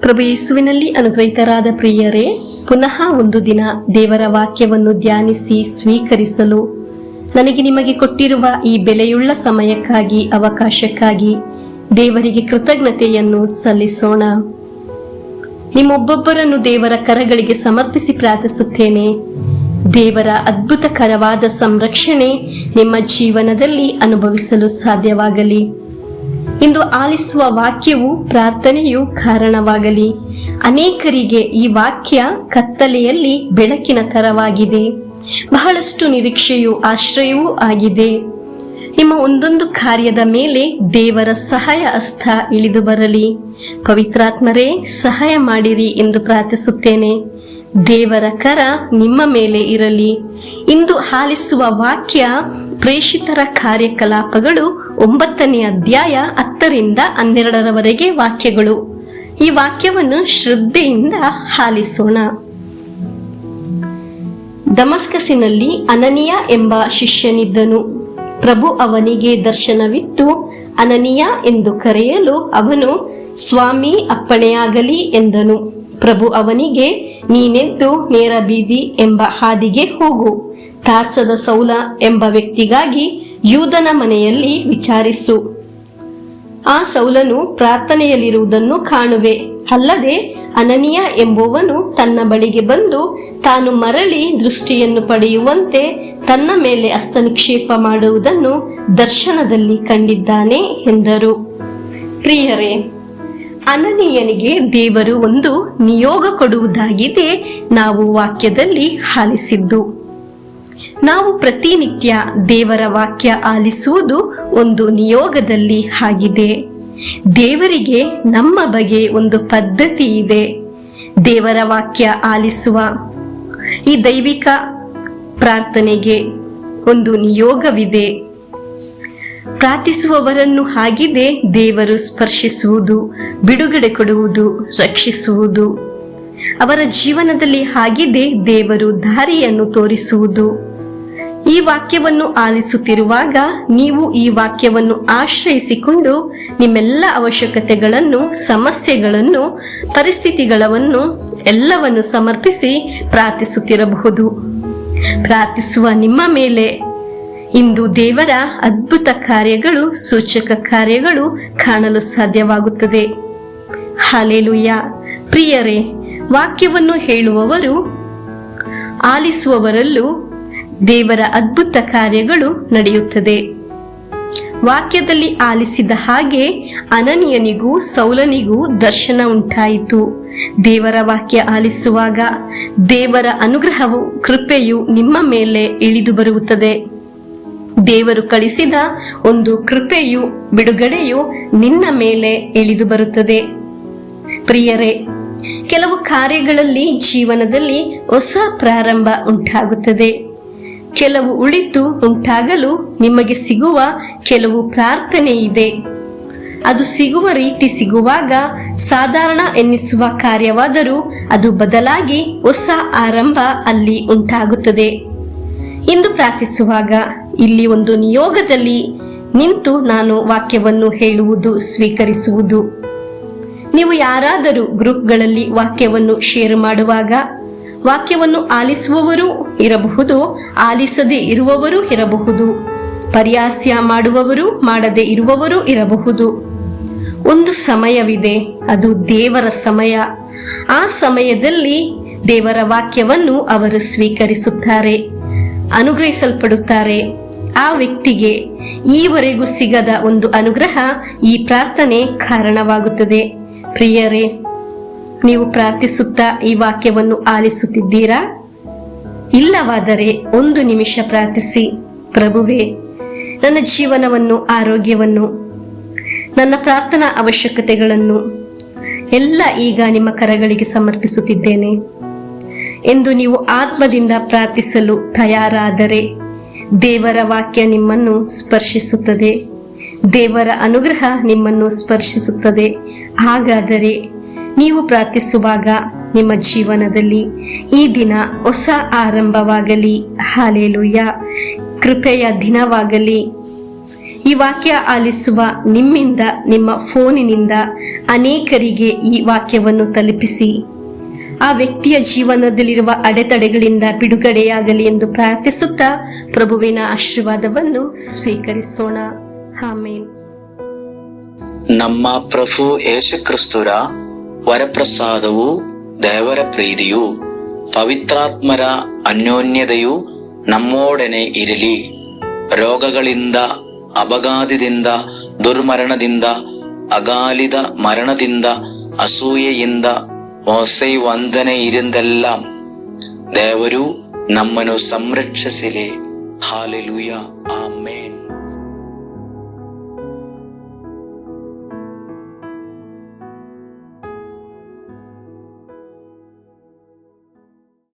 ಪ್ರಭು ಯೇಸುವಿನಲ್ಲಿ ಅನುಗ್ರಹಿತರಾದ ಪ್ರಿಯರೇ, ಪುನಃ ಒಂದು ದಿನ ದೇವರ ವಾಕ್ಯವನ್ನು ಧ್ಯಾನಿಸಿ ಸ್ವೀಕರಿಸಲು ನನಗೆ ನಿಮಗೆ ಕೊಟ್ಟಿರುವ ಈ ಬೆಲೆಯುಳ್ಳ ಸಮಯಕ್ಕಾಗಿ, ಅವಕಾಶಕ್ಕಾಗಿ ದೇವರಿಗೆ ಕೃತಜ್ಞತೆಯನ್ನು ಸಲ್ಲಿಸೋಣ. ನಿಮ್ಮೊಬ್ಬೊಬ್ಬರನ್ನು ದೇವರ ಕರಗಳಿಗೆ ಸಮರ್ಪಿಸಿ ಪ್ರಾರ್ಥಿಸುತ್ತೇನೆ. ದೇವರ ಅದ್ಭುತಕರವಾದ ಸಂರಕ್ಷಣೆ ನಿಮ್ಮ ಜೀವನದಲ್ಲಿ ಅನುಭವಿಸಲು ಸಾಧ್ಯವಾಗಲಿ. ಇಂದು ಆಲಿಸುವ ವಾಕ್ಯವು ಪ್ರಾರ್ಥನೆಯು ಕಾರಣವಾಗಲಿ. ಅನೇಕರಿಗೆ ಈ ವಾಕ್ಯ ಕತ್ತಲೆಯಲ್ಲಿ ಬೆಳಕಿನ ತರವಾಗಿದೆ. ಬಹಳಷ್ಟು ನಿರೀಕ್ಷೆಯೂ ಆಶ್ರಯವೂ ಆಗಿದೆ. ನಿಮ್ಮ ಒಂದೊಂದು ಕಾರ್ಯದ ಮೇಲೆ ದೇವರ ಸಹಾಯ ಹಸ್ತ ಇಳಿದು ಬರಲಿ. ಪವಿತ್ರಾತ್ಮರೇ, ಸಹಾಯ ಮಾಡಿರಿ ಎಂದು ಪ್ರಾರ್ಥಿಸುತ್ತೇನೆ. ದೇವರ ಕರ ನಿಮ್ಮ ಮೇಲೆ ಇರಲಿ. ಇಂದು ಆಲಿಸುವ ವಾಕ್ಯ ಪ್ರೇಷಿತರ ಕಾರ್ಯಕಲಾಪಗಳು 9ನೇ ಅಧ್ಯಾಯ 10ರಿಂದ 12ರವರೆಗೆ ವಾಕ್ಯಗಳು. ಈ ವಾಕ್ಯವನ್ನು ಶ್ರದ್ಧೆಯಿಂದ ಆಲಿಸೋಣ. ದಮಸ್ಕಸಿನಲ್ಲಿ ಅನನೀಯ ಎಂಬ ಶಿಷ್ಯನಿದ್ದನು. ಪ್ರಭು ಅವನಿಗೆ ದರ್ಶನವಿತ್ತು ಅನನೀಯ ಎಂದು ಕರೆಯಲು ಅವನು, ಸ್ವಾಮಿ, ಅಪ್ಪಣೆಯಾಗಲಿ ಎಂದನು. ಪ್ರಭು ಅವನಿಗೆ, ನೀನೆದ್ದು ನೇರ ಬೀದಿ ಎಂಬ ಹಾದಿಗೆ ಹೋಗು. ತಾರ್ಸದ ಸೌಲ ಎಂಬ ವ್ಯಕ್ತಿಗಾಗಿ ಯೂದನ ಮನೆಯಲ್ಲಿ ವಿಚಾರಿಸು. ಆ ಸೌಲನು ಪ್ರಾರ್ಥನೆಯಲ್ಲಿರುವುದನ್ನು ಕಾಣುವೆ. ಅಲ್ಲದೆ ಅನನೀಯ ಎಂಬುವನು ತನ್ನ ಬಳಿಗೆ ಬಂದು ತಾನು ಮರಳಿ ದೃಷ್ಟಿಯನ್ನು ಪಡೆಯುವಂತೆ ತನ್ನ ಮೇಲೆ ಹಸ್ತನಿಕ್ಷೇಪ ಮಾಡುವುದನ್ನು ದರ್ಶನದಲ್ಲಿ ಕಂಡಿದ್ದಾನೆ ಎಂದರು. ಪ್ರಿಯರೇ, ಅನನೀಯನಿಗೆ ದೇವರು ಒಂದು ನಿಯೋಗ ಕೊಡುವುದಾಗಿದೆ ನಾವು ವಾಕ್ಯದಲ್ಲಿ ಆಲಿಸಿದ್ದು. ನಾವು ಪ್ರತಿನಿತ್ಯ ದೇವರ ವಾಕ್ಯ ಆಲಿಸುವುದು ಒಂದು ನಿಯೋಗದಲ್ಲಿ ಆಗಿದೆ. ದೇವರಿಗೆ ನಮ್ಮ ಬಗ್ಗೆ ಒಂದು ಪದ್ಧತಿ ಇದೆ. ದೇವರ ವಾಕ್ಯ ಆಲಿಸುವ ಈ ದೈವಿಕ ಪ್ರಾರ್ಥನೆಗೆ ಒಂದು ನಿಯೋಗವಿದೆ. ಪ್ರಾರ್ಥಿಸುವವರನ್ನು ಆಗಿದೆ ದೇವರು ಸ್ಪರ್ಶಿಸುವುದು, ಬಿಡುಗಡೆ ಕೊಡುವುದು, ರಕ್ಷಿಸುವುದು. ಅವರ ಜೀವನದಲ್ಲಿ ಆಗಿದೆ ದೇವರು ದಾರಿಯನ್ನು ತೋರಿಸುವುದು. ಈ ವಾಕ್ಯವನ್ನು ಆಲಿಸುತ್ತಿರುವಾಗ ನೀವು ಈ ವಾಕ್ಯವನ್ನು ಆಶ್ರಯಿಸಿಕೊಂಡು ನಿಮ್ಮೆಲ್ಲ ಅವಶ್ಯಕತೆಗಳನ್ನು, ಸಮಸ್ಯೆಗಳನ್ನು, ಪರಿಸ್ಥಿತಿಗಳನ್ನು ಎಲ್ಲವನ್ನು ಸಮರ್ಪಿಸಿ ಪ್ರಾರ್ಥಿಸುತ್ತಿರಬಹುದು. ಪ್ರಾರ್ಥಿಸುವ ನಿಮ್ಮ ಮೇಲೆ ಇಂದು ದೇವರ ಅದ್ಭುತ ಕಾರ್ಯಗಳು, ಸೂಚಕ ಕಾರ್ಯಗಳು ಕಾಣಲು ಸಾಧ್ಯವಾಗುತ್ತದೆ. ಹಲ್ಲೆಲೂಯಾ. ಪ್ರಿಯರೇ, ವಾಕ್ಯವನ್ನು ಹೇಳುವವರು ಆಲಿಸುವವರಲ್ಲೂ ದೇವರ ಅದ್ಭುತ ಕಾರ್ಯಗಳು ನಡೆಯುತ್ತದೆ. ವಾಕ್ಯದಲ್ಲಿ ಆಲಿಸಿದ ಹಾಗೆ ಅನನೀಯನಿಗೂ ಸೌಲನಿಗೂ ದರ್ಶನ ಉಂಟಾಯಿತು. ದೇವರ ವಾಕ್ಯ ಆಲಿಸುವಾಗ ದೇವರ ಅನುಗ್ರಹವು, ಕೃಪೆಯು ನಿಮ್ಮ ಮೇಲೆ ಇಳಿದು ಬರುತ್ತದೆ. ದೇವರು ಕಳಿಸಿದ ಒಂದು ಕೃಪೆಯು, ಬಿಡುಗಡೆಯು ನಿನ್ನ ಮೇಲೆ ಇಳಿದು ಬರುತ್ತದೆ. ಪ್ರಿಯರೇ, ಕೆಲವು ಕಾರ್ಯಗಳಲ್ಲಿ ಜೀವನದಲ್ಲಿ ಹೊಸ ಪ್ರಾರಂಭ ಉಂಟಾಗುತ್ತದೆ. ಕೆಲವು ಉಳಿತು ಉಂಟಾಗಲು ನಿಮಗೆ ಸಿಗುವ ಕೆಲವು ಪ್ರಾರ್ಥನೆ ಇದೆ. ಅದು ಸಿಗುವ ರೀತಿ ಸಿಗುವಾಗ ಸಾಧಾರಣ ಎನ್ನಿಸುವ ಕಾರ್ಯವಾದರೂ ಅದು ಬದಲಾಗಿ ಹೊಸ ಆರಂಭ ಅಲ್ಲಿ ಉಂಟಾಗುತ್ತದೆ. ಇಂದು ಪ್ರಾರ್ಥಿಸುವಾಗ ಇಲ್ಲಿ ಒಂದು ನಿಯೋಗದಲ್ಲಿ ನಿಂತು ನಾನು ವಾಕ್ಯವನ್ನು ಹೇಳುವುದು, ಸ್ವೀಕರಿಸುವುದು. ನೀವು ಯಾರಾದರೂ ಗ್ರೂಪ್ಗಳಲ್ಲಿ ವಾಕ್ಯವನ್ನು ಶೇರ್ ಮಾಡುವಾಗ ವಾಕ್ಯವನ್ನು ಆಲಿಸುವವರು ಇರಬಹುದು, ಆಲಿಸದೇ ಇರುವವರು ಇರಬಹುದು, ಪರಿಹಾಸ್ಯ ಮಾಡುವವರು, ಮಾಡದೇ ಇರುವವರು ಇರಬಹುದು. ಒಂದು ಸಮಯವಿದೆ, ಅದು ದೇವರ ಸಮಯ. ಆ ಸಮಯದಲ್ಲಿ ದೇವರ ವಾಕ್ಯವನ್ನು ಅವರು ಸ್ವೀಕರಿಸುತ್ತಾರೆ, ಅನುಗ್ರಹಿಸಲ್ಪಡುತ್ತಾರೆ. ಆ ವ್ಯಕ್ತಿಗೆ ಈವರೆಗೂ ಸಿಗದ ಒಂದು ಅನುಗ್ರಹ ಈ ಪ್ರಾರ್ಥನೆ ಕಾರಣವಾಗುತ್ತದೆ. ಪ್ರಿಯರೇ, ನೀವು ಪ್ರಾರ್ಥಿಸುತ್ತಾ ಈ ವಾಕ್ಯವನ್ನು ಆಲಿಸುತ್ತಿದ್ದೀರಾ? ಇಲ್ಲವಾದರೆ 1 ನಿಮಿಷ ಪ್ರಾರ್ಥಿಸಿ. ಪ್ರಭುವೇ, ನನ್ನ ಜೀವನವನ್ನು, ಆರೋಗ್ಯವನ್ನು, ನನ್ನ ಪ್ರಾರ್ಥನಾ ಅವಶ್ಯಕತೆಗಳನ್ನು ಎಲ್ಲ ಈಗ ನಿಮ್ಮ ಕರಗಳಿಗೆ ಸಮರ್ಪಿಸುತ್ತಿದ್ದೇನೆ ಎಂದು ನೀವು ಆತ್ಮದಿಂದ ಪ್ರಾರ್ಥಿಸಲು ತಯಾರಾದರೆ ದೇವರ ವಾಕ್ಯ ನಿಮ್ಮನ್ನು ಸ್ಪರ್ಶಿಸುತ್ತದೆ. ದೇವರ ಅನುಗ್ರಹ ನಿಮ್ಮನ್ನು ಸ್ಪರ್ಶಿಸುತ್ತದೆ. ಹಾಗಾದರೆ ನೀವು ಪ್ರಾರ್ಥಿಸುವಾಗ ನಿಮ್ಮ ಜೀವನದಲ್ಲಿ ಈ ದಿನ ಹೊಸ ಆರಂಭವಾಗಲಿ. ಹಲ್ಲೆಲೂಯಾ. ಕೃಪೆಯ ದಿನವಾಗಲಿ. ಈ ವಾಕ್ಯ ಆಲಿಸುವ ನಿಮ್ಮಿಂದ, ನಿಮ್ಮ ಫೋನಿನಿಂದ ಅನೇಕರಿಗೆ ಈ ವಾಕ್ಯವನ್ನು ತಲುಪಿಸಿ ಆ ವ್ಯಕ್ತಿಯ ಜೀವನದಲ್ಲಿರುವ ಅಡೆತಡೆಗಳಿಂದ ಬಿಡುಗಡೆಯಾಗಲಿ ಎಂದು ಪ್ರಾರ್ಥಿಸುತ್ತಾ ಪ್ರಭುವಿನ ಆಶೀರ್ವಾದವನ್ನು ಸ್ವೀಕರಿಸೋಣ. ಆಮೆನ್. ನಮ್ಮ ಪ್ರಭು ಯೇಸುಕ್ರಿಸ್ತರ ವರಪ್ರಸಾದವು, ದೇವರ ಪ್ರೀತಿಯು, ಪವಿತ್ರಾತ್ಮರ ಅನ್ಯೋನ್ಯತೆಯು ನಮ್ಮೊಡನೆ ಇರಲಿ. ರೋಗಗಳಿಂದ, ಅಪಘಾತದಿಂದ, ದುರ್ಮರಣದಿಂದ, ಅಗಾಲಿದ ಮರಣದಿಂದ, ಅಸೂಯೆಯಿಂದ, ಮೋಸೆ ವಂದನೆಯಿಂದೆല്ലാം ದೇವರು ನಮ್ಮನ್ನು ಸಂರಕ್ಷಿಸಲಿ. ಹಾಲೆಲೂಯ. ಆಮೇನ್.